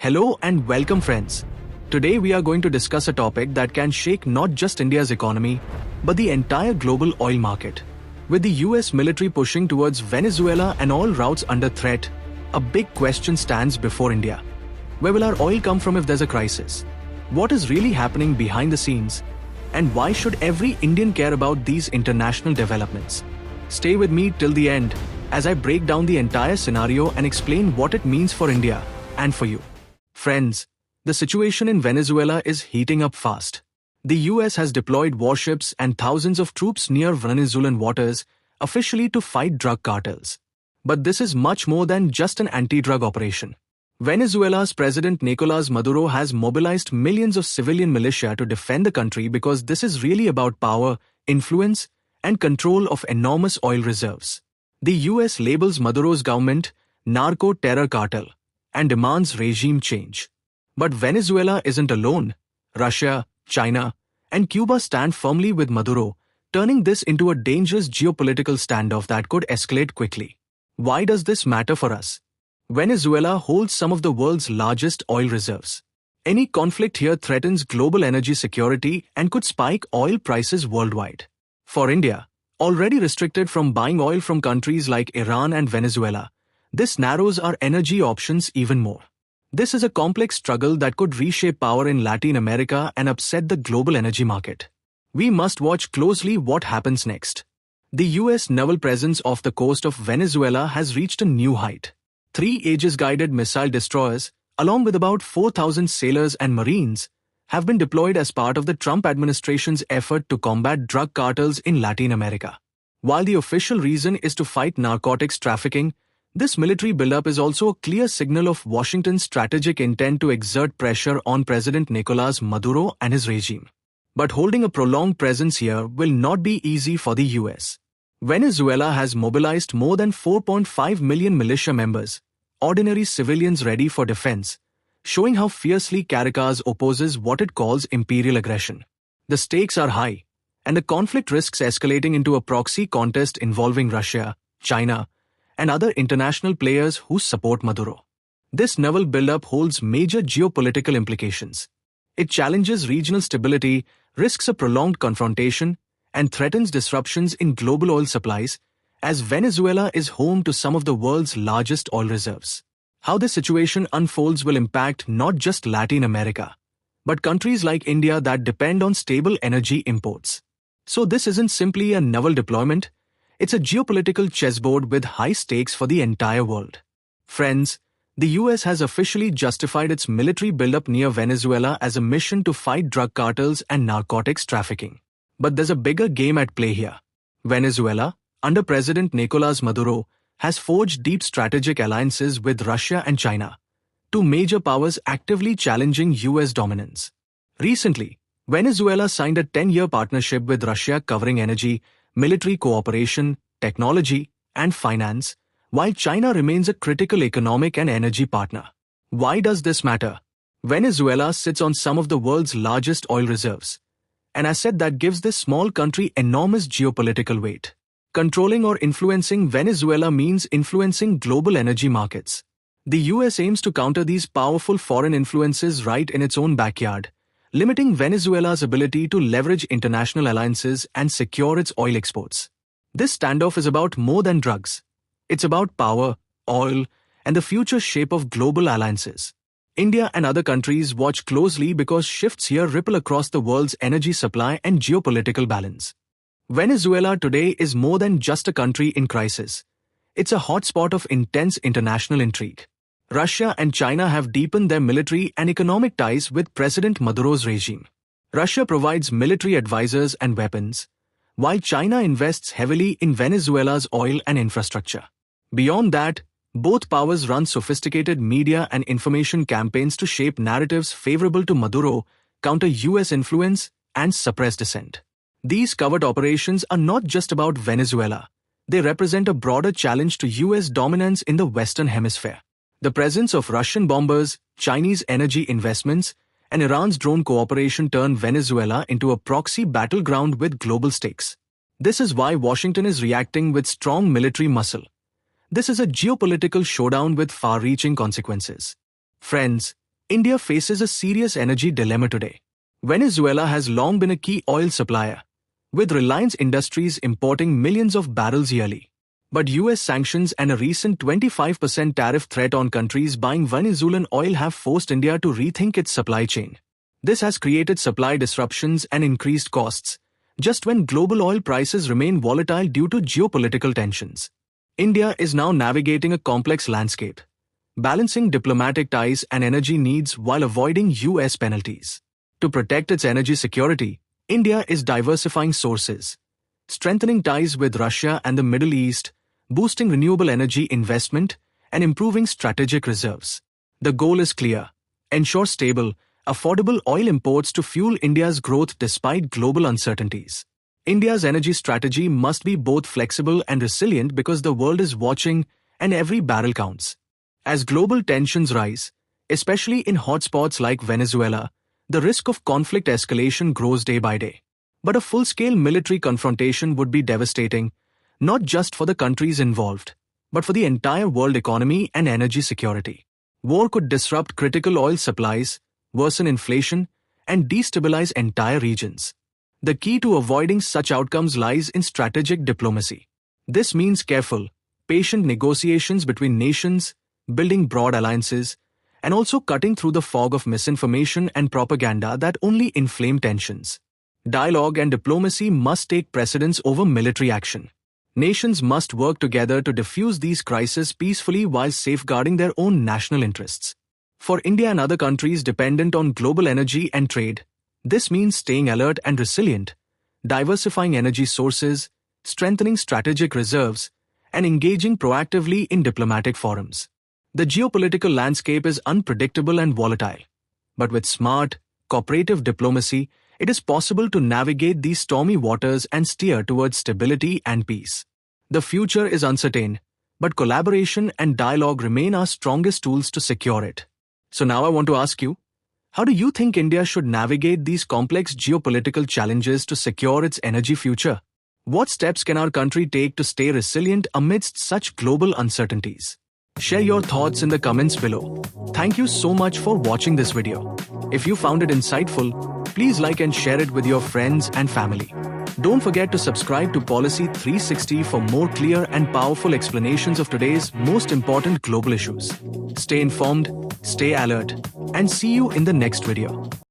Hello and welcome friends. Today we are going to discuss a topic that can shake not just India's economy, but the entire global oil market. With the US military pushing towards Venezuela and all routes under threat, a big question stands before India. Where will our oil come from if there's a crisis? What is really happening behind the scenes? And why should every Indian care about these international developments? Stay with me till the end as I break down the entire scenario and explain what it means for India and for you. Friends, the situation in Venezuela is heating up fast. The US has deployed warships and thousands of troops near Venezuelan waters, officially to fight drug cartels. But this is much more than just an anti-drug operation. Venezuela's President Nicolás Maduro has mobilized millions of civilian militia to defend the country because this is really about power, influence, and control of enormous oil reserves. The US labels Maduro's government narco-terror cartel and demands regime change. But Venezuela isn't alone. Russia, China, and Cuba stand firmly with Maduro, turning this into a dangerous geopolitical standoff that could escalate quickly. Why does this matter for us? Venezuela holds some of the world's largest oil reserves. Any conflict here threatens global energy security and could spike oil prices worldwide. For India, already restricted from buying oil from countries like Iran and Venezuela, this narrows our energy options even more. This is a complex struggle that could reshape power in Latin America and upset the global energy market. We must watch closely what happens next. The US naval presence off the coast of Venezuela has reached a new height. 3 Aegis-guided missile destroyers, along with about 4,000 sailors and marines, have been deployed as part of the Trump administration's effort to combat drug cartels in Latin America. While the official reason is to fight narcotics trafficking, this military buildup is also a clear signal of Washington's strategic intent to exert pressure on President Nicolás Maduro and his regime. But holding a prolonged presence here will not be easy for the US. Venezuela has mobilized more than 4.5 million militia members, ordinary civilians ready for defense, showing how fiercely Caracas opposes what it calls imperial aggression. The stakes are high, and the conflict risks escalating into a proxy contest involving Russia, China, and other international players who support Maduro. This naval buildup holds major geopolitical implications. It challenges regional stability, risks a prolonged confrontation, and threatens disruptions in global oil supplies, as Venezuela is home to some of the world's largest oil reserves. How this situation unfolds will impact not just Latin America, but countries like India that depend on stable energy imports. So this isn't simply a naval deployment, it's a geopolitical chessboard with high stakes for the entire world. Friends, the US has officially justified its military buildup near Venezuela as a mission to fight drug cartels and narcotics trafficking. But there's a bigger game at play here. Venezuela, under President Nicolás Maduro, has forged deep strategic alliances with Russia and China, two major powers actively challenging US dominance. Recently, Venezuela signed a 10-year partnership with Russia covering energy, military cooperation, technology, and finance, while China remains a critical economic and energy partner. Why does this matter? Venezuela sits on some of the world's largest oil reserves, an asset that gives this small country enormous geopolitical weight. Controlling or influencing Venezuela means influencing global energy markets. The US aims to counter these powerful foreign influences right in its own backyard, limiting Venezuela's ability to leverage international alliances and secure its oil exports. This standoff is about more than drugs. It's about power, oil, and the future shape of global alliances. India and other countries watch closely because shifts here ripple across the world's energy supply and geopolitical balance. Venezuela today is more than just a country in crisis. It's a hotspot of intense international intrigue. Russia and China have deepened their military and economic ties with President Maduro's regime. Russia provides military advisors and weapons, while China invests heavily in Venezuela's oil and infrastructure. Beyond that, both powers run sophisticated media and information campaigns to shape narratives favorable to Maduro, counter US influence, and suppress dissent. These covert operations are not just about Venezuela. They represent a broader challenge to US dominance in the Western Hemisphere. The presence of Russian bombers, Chinese energy investments, and Iran's drone cooperation turn Venezuela into a proxy battleground with global stakes. This is why Washington is reacting with strong military muscle. This is a geopolitical showdown with far-reaching consequences. Friends, India faces a serious energy dilemma today. Venezuela has long been a key oil supplier, with Reliance Industries importing millions of barrels yearly. But US sanctions and a recent 25% tariff threat on countries buying Venezuelan oil have forced India to rethink its supply chain. This has created supply disruptions and increased costs, just when global oil prices remain volatile due to geopolitical tensions. India is now navigating a complex landscape, balancing diplomatic ties and energy needs while avoiding US penalties. To protect its energy security, India is diversifying sources, strengthening ties with Russia and the Middle East, boosting renewable energy investment, and improving strategic reserves. The goal is clear: ensure stable, affordable oil imports to fuel India's growth despite global uncertainties. India's energy strategy must be both flexible and resilient because the world is watching and every barrel counts. As global tensions rise, especially in hotspots like Venezuela, the risk of conflict escalation grows day by day. But a full-scale military confrontation would be devastating, not just for the countries involved, but for the entire world economy and energy security. War could disrupt critical oil supplies, worsen inflation, and destabilize entire regions. The key to avoiding such outcomes lies in strategic diplomacy. This means careful, patient negotiations between nations, building broad alliances, and also cutting through the fog of misinformation and propaganda that only inflame tensions. Dialogue and diplomacy must take precedence over military action. Nations must work together to defuse these crises peacefully while safeguarding their own national interests. For India and other countries dependent on global energy and trade, this means staying alert and resilient, diversifying energy sources, strengthening strategic reserves, and engaging proactively in diplomatic forums. The geopolitical landscape is unpredictable and volatile, but with smart, cooperative diplomacy, it is possible to navigate these stormy waters and steer towards stability and peace. The future is uncertain, but collaboration and dialogue remain our strongest tools to secure it. So now I want to ask you, how do you think India should navigate these complex geopolitical challenges to secure its energy future? What steps can our country take to stay resilient amidst such global uncertainties? Share your thoughts in the comments below. Thank you so much for watching this video. If you found it insightful, please like and share it with your friends and family. Don't forget to subscribe to Policy 360 for more clear and powerful explanations of today's most important global issues. Stay informed, stay alert, and see you in the next video.